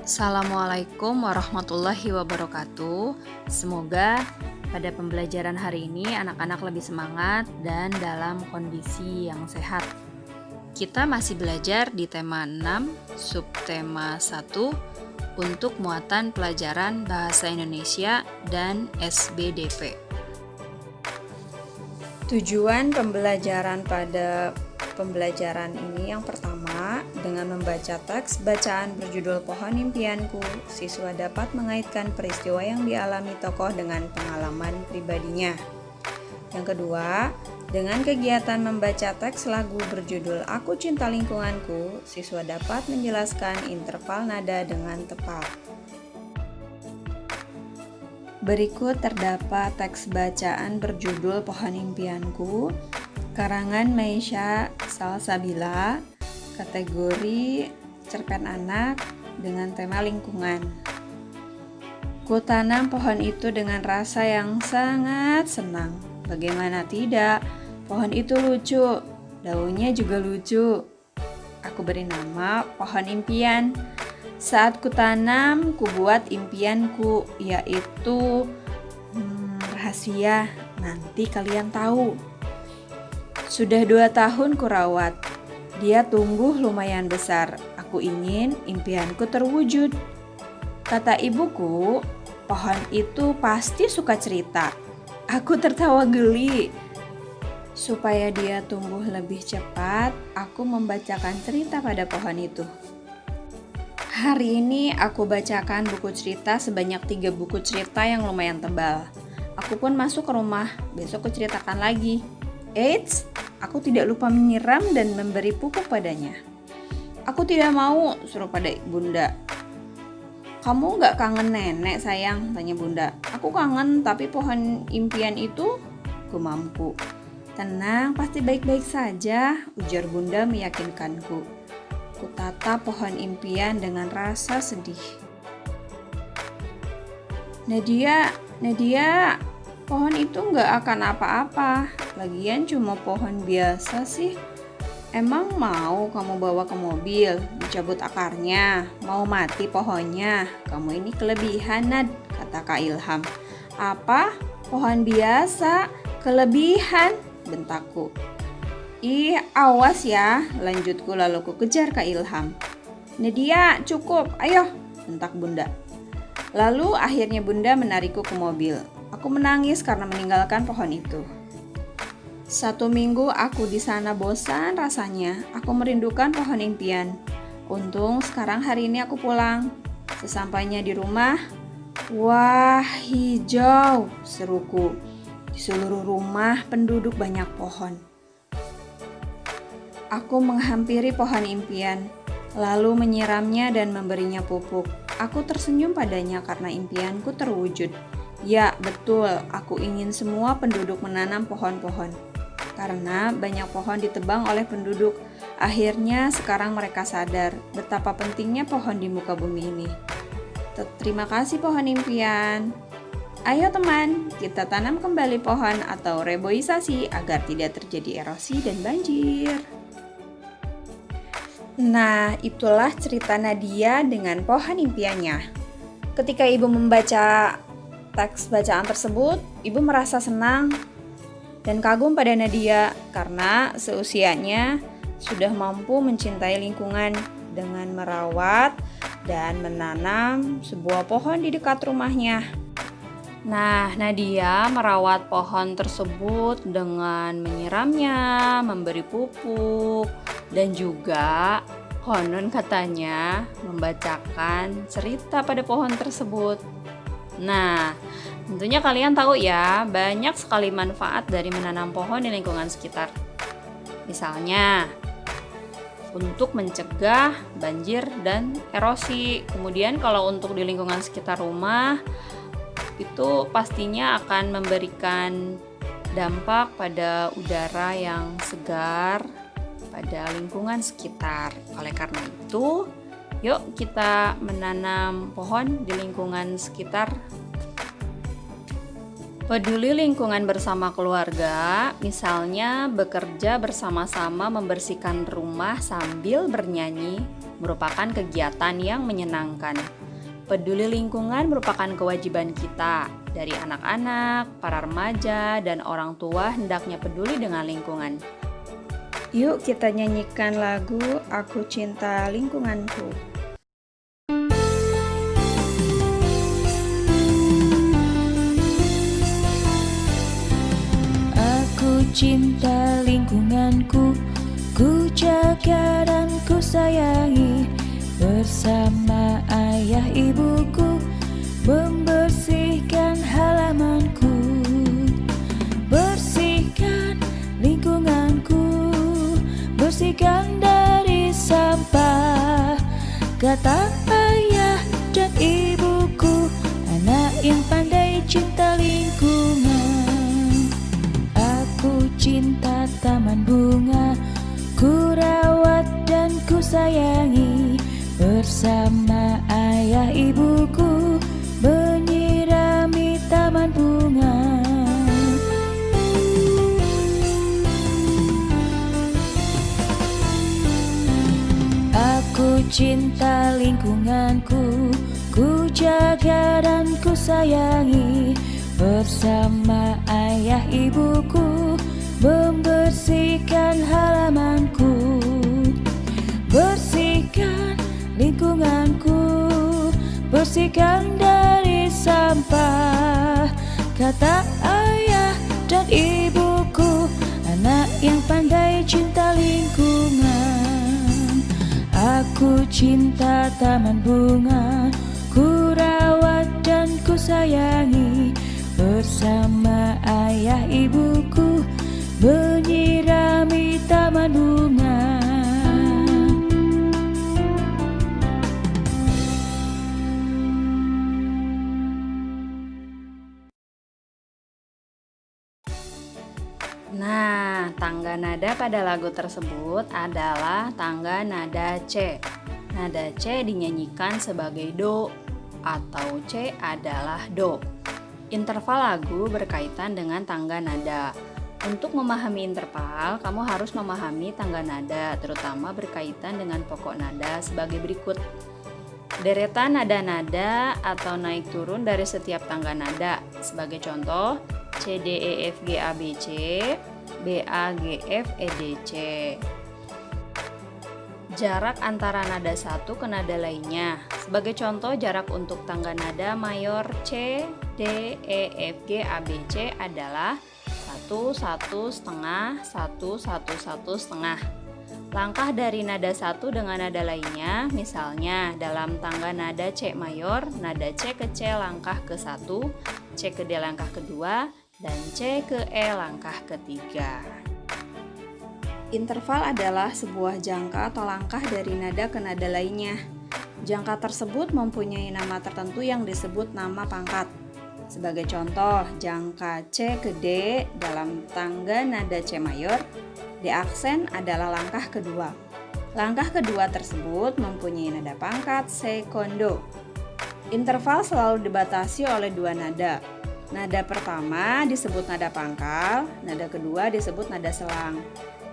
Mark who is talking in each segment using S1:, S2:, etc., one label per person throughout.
S1: Assalamualaikum warahmatullahi wabarakatuh. Semoga pada pembelajaran hari ini anak-anak lebih semangat dan dalam kondisi yang sehat. Kita masih belajar di tema 6, subtema 1 untuk muatan pelajaran Bahasa Indonesia dan SBDP. Tujuan pembelajaran pada pembelajaran ini yang pertama, dengan membaca teks bacaan berjudul Pohon Impianku, siswa dapat mengaitkan peristiwa yang dialami tokoh dengan pengalaman pribadinya. Yang kedua, dengan kegiatan membaca teks lagu berjudul Aku Cinta Lingkunganku, siswa dapat menjelaskan interval nada dengan tepat. Berikut terdapat teks bacaan berjudul Pohon Impianku, karangan Meisya Salsabila, kategori cerpen anak dengan tema lingkungan. Ku tanam pohon itu dengan rasa yang sangat senang. Bagaimana tidak, pohon itu lucu, daunnya juga lucu. Aku beri nama pohon impian. Saat ku tanam, ku buat impianku, yaitu rahasia, nanti kalian tahu. Sudah 2 tahun kurawat, dia tumbuh lumayan besar. Aku ingin impianku terwujud. Kata ibuku, pohon itu pasti suka cerita. Aku tertawa geli. Supaya dia tumbuh lebih cepat, aku membacakan cerita pada pohon itu. Hari ini aku bacakan buku cerita sebanyak 3 buku cerita yang lumayan tebal. Aku pun masuk ke rumah, besok kuceritakan lagi. Eits, aku tidak lupa menyiram dan memberi pupuk padanya. Aku tidak mau, suruh pada bunda. Kamu gak kangen nenek sayang? Tanya bunda. Aku kangen, tapi pohon impian itu gumamku. Tenang, pasti baik-baik saja, ujar bunda meyakinkanku. Ku tatap pohon impian dengan rasa sedih. Nadia, pohon itu gak akan apa-apa. Lagian cuma pohon biasa sih. Emang mau kamu bawa ke mobil, dicabut akarnya, mau mati pohonnya? Kamu ini kelebihan, Nad, kata Kak Ilham. Apa? Pohon biasa? Kelebihan? Bentakku. Ih, awas ya, lanjutku lalu ku kejar Kak Ilham. Nadia, cukup, ayo, bentak bunda. Lalu akhirnya bunda menarikku ke mobil. Aku menangis karena meninggalkan pohon itu. 1 minggu aku di sana bosan rasanya. Aku merindukan pohon impian. Untung sekarang hari ini aku pulang. Sesampainya di rumah, wah hijau, seruku. Di seluruh rumah penduduk banyak pohon. Aku menghampiri pohon impian, lalu menyiramnya dan memberinya pupuk. Aku tersenyum padanya karena impianku terwujud. Ya, betul, aku ingin semua penduduk menanam pohon-pohon. Karena banyak pohon ditebang oleh penduduk, akhirnya sekarang mereka sadar betapa pentingnya pohon di muka bumi ini. Terima kasih pohon impian. Ayo teman, kita tanam kembali pohon atau reboisasi agar tidak terjadi erosi dan banjir. Nah, itulah cerita Nadia dengan pohon impiannya. Ketika ibu membaca teks bacaan tersebut, ibu merasa senang dan kagum pada Nadia karena seusianya sudah mampu mencintai lingkungan dengan merawat dan menanam sebuah pohon di dekat rumahnya. Nah, Nadia merawat pohon tersebut dengan menyiramnya, memberi pupuk, dan juga konon katanya membacakan cerita pada pohon tersebut. Nah, tentunya kalian tahu ya, banyak sekali manfaat dari menanam pohon di lingkungan sekitar. Misalnya, untuk mencegah banjir dan erosi. Kemudian kalau untuk di lingkungan sekitar rumah, itu pastinya akan memberikan dampak pada udara yang segar pada lingkungan sekitar. Oleh karena itu, yuk kita menanam pohon di lingkungan sekitar. Peduli lingkungan bersama keluarga, misalnya bekerja bersama-sama membersihkan rumah sambil bernyanyi, merupakan kegiatan yang menyenangkan. Peduli lingkungan merupakan kewajiban kita. Dari anak-anak, para remaja, dan orang tua hendaknya peduli dengan lingkungan. Yuk kita nyanyikan lagu Aku Cinta Lingkunganku.
S2: Aku cinta lingkunganku, ku jaga dan ku sayangi. Bersama ayah ibuku membersihkan halamanku, bersihkan lingkunganku, bersihkan dari sampah. Kata ayah dan ibuku, anak yang pandai cinta lingkungan. Aku cinta taman bunga, ku rawat dan ku sayangi. Bersama ayah ibuku menyirami taman bunga. Aku cinta lingkunganku, ku jaga dan ku sayangi. Bersama ayah ibuku membersihkan halamanku, bersihkan lingkunganku, bersihkan dari sampah. Kata ayah dan ibuku, anak yang pandai cinta lingkungan. Aku cinta taman bunga, ku rawat dan ku sayangi. Bersama ayah ibuku menyirami taman bunga.
S1: Nah, tangga nada pada lagu tersebut adalah tangga nada C. Nada C dinyanyikan sebagai do atau C adalah do. Interval lagu berkaitan dengan tangga nada. Untuk memahami interval, kamu harus memahami tangga nada, terutama berkaitan dengan pokok nada sebagai berikut. Deretan nada-nada atau naik turun dari setiap tangga nada. Sebagai contoh, C, D, E, F, G, A, B, C, B, A, G, F, E, D, C. Jarak antara nada satu ke nada lainnya. Sebagai contoh, jarak untuk tangga nada mayor C, D, E, F, G, A, B, C adalah 1, 1 setengah, 1, 1, 1 setengah. Langkah dari nada satu dengan nada lainnya, misalnya dalam tangga nada C mayor, nada C ke C langkah ke 1, C ke D langkah kedua, dan C ke E langkah ketiga. Interval adalah sebuah jangka atau langkah dari nada ke nada lainnya. Jangka tersebut mempunyai nama tertentu yang disebut nama pangkat. Sebagai contoh, jangka C ke D dalam tangga nada C mayor, D aksen adalah langkah kedua. Langkah kedua tersebut mempunyai nada pangkat sekondo. Interval selalu dibatasi oleh dua nada. Nada pertama disebut nada pangkal, nada kedua disebut nada selang.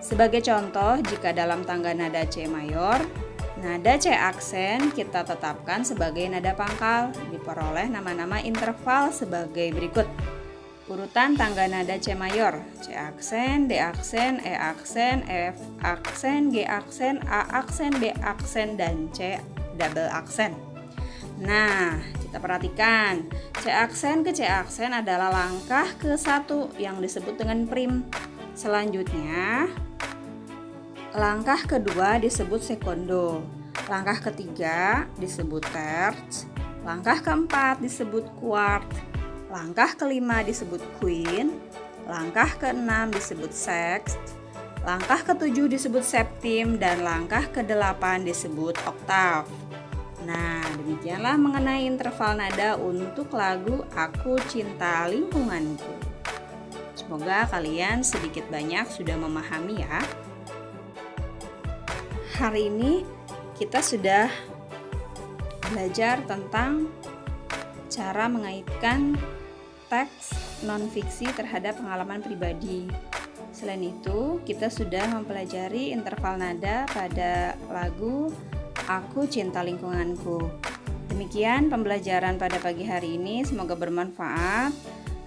S1: Sebagai contoh, jika dalam tangga nada C mayor, nada C aksen kita tetapkan sebagai nada pangkal, diperoleh nama-nama interval sebagai berikut. Urutan tangga nada C mayor, C aksen, D aksen, E aksen, F aksen, G aksen, A aksen, B aksen, dan C double aksen. Nah, kita perhatikan, C aksen ke C aksen adalah langkah ke-1 yang disebut dengan prim. Selanjutnya, langkah kedua disebut sekondo, langkah ketiga disebut terts, langkah keempat disebut quart, langkah kelima disebut queen, langkah keenam disebut sext, langkah ketujuh disebut septim, dan langkah kedelapan disebut oktav. Nah, demikianlah mengenai interval nada untuk lagu Aku Cinta Lingkunganku. Semoga kalian sedikit banyak sudah memahami ya. Hari ini kita sudah belajar tentang cara mengaitkan teks non-fiksi terhadap pengalaman pribadi. Selain itu, kita sudah mempelajari interval nada pada lagu Aku cinta lingkunganku. Demikian pembelajaran pada pagi hari ini, semoga bermanfaat.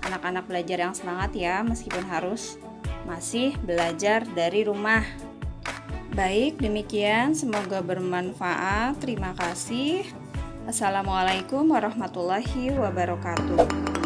S1: Anak-anak belajar yang semangat ya, meskipun harus masih belajar dari rumah. Baik, demikian semoga bermanfaat. Terima kasih. Assalamualaikum warahmatullahi wabarakatuh.